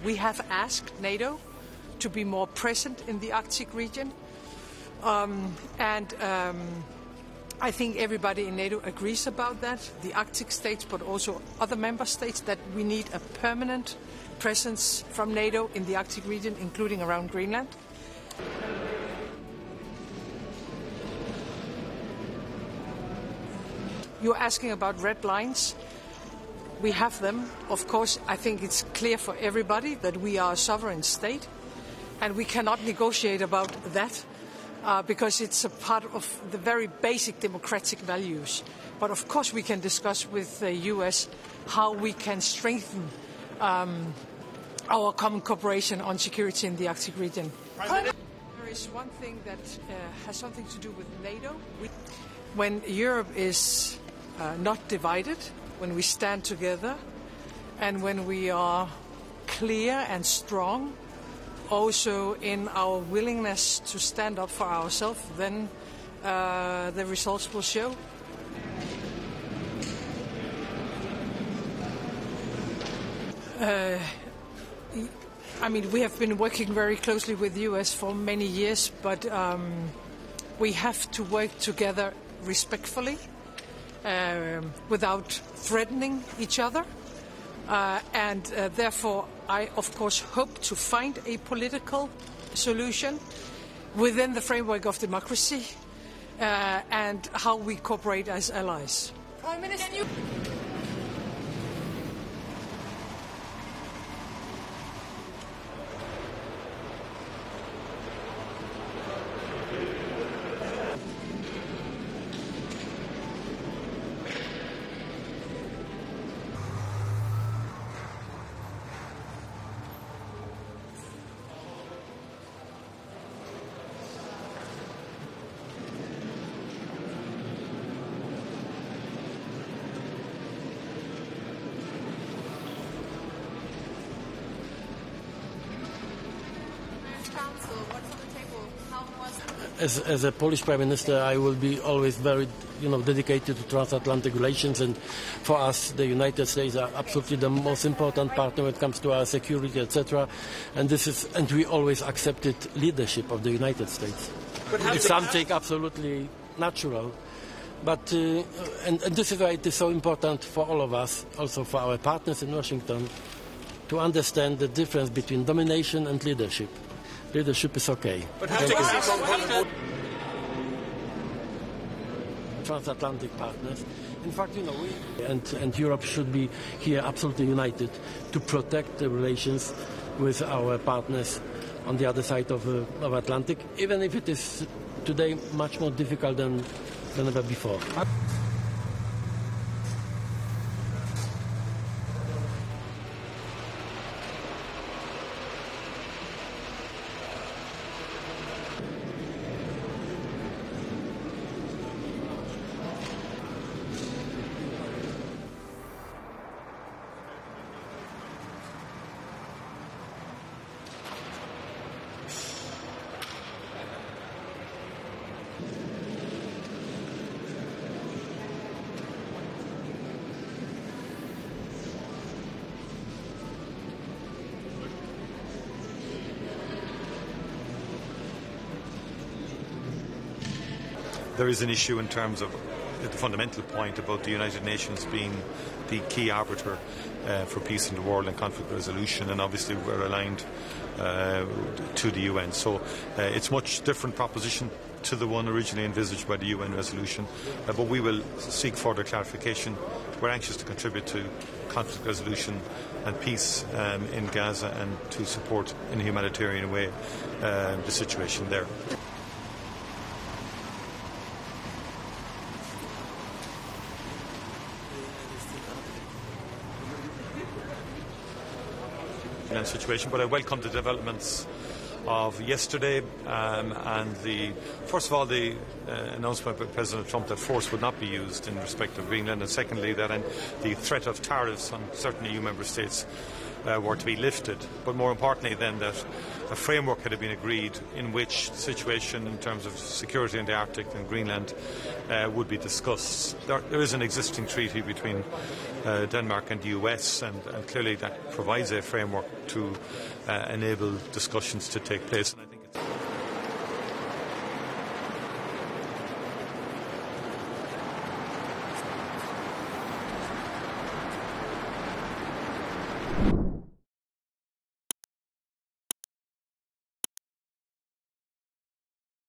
We have asked NATO to be more present in the Arctic region. I think everybody in NATO agrees about that, the Arctic states, but also other member states, that we need a permanent presence from NATO in the Arctic region, including around Greenland. You're asking about red lines. We have them. Of course, I think it's clear for everybody that we are a sovereign state, and we cannot negotiate about that. Because it's a part of the very basic democratic values. But of course we can discuss with the US how we can strengthen our common cooperation on security in the Arctic region. There is one thing that has something to do with NATO. When Europe is not divided, when we stand together, and when we are clear and strong, also in our willingness to stand up for ourselves, then the results will show. I mean, we have been working very closely with the US for many years, but we have to work together respectfully, without threatening each other. Therefore, I, of course, hope to find a political solution within the framework of democracy and how we cooperate as allies. Prime Minister, As a Polish Prime Minister, I will be always very, dedicated to transatlantic relations, and for us, the United States are absolutely the most important partner when it comes to our security, etc. And we always accepted leadership of the United States. It's something absolutely natural. But and this is why it is so important for all of us, also for our partners in Washington, to understand the difference between domination and leadership. Leadership is okay. But how do transatlantic partners. In fact, we and Europe should be here absolutely united to protect the relations with our partners on the other side of Atlantic, even if it is today much more difficult than ever before. There is an issue in terms of the fundamental point about the United Nations being the key arbiter for peace in the world and conflict resolution, and obviously we're aligned to the UN. So it's much different proposition to the one originally envisaged by the UN resolution, but we will seek further clarification. We're anxious to contribute to conflict resolution and peace in Gaza, and to support in a humanitarian way the situation there. Situation, but I welcome the developments of yesterday and first of all the announcement by President Trump that force would not be used in respect of Greenland, and secondly that the threat of tariffs on certain EU member states were to be lifted, but more importantly then that a framework had been agreed in which the situation in terms of security in the Arctic and Greenland would be discussed. There is an existing treaty between Denmark and the US, and clearly that provides a framework to enable discussions to take place. And I think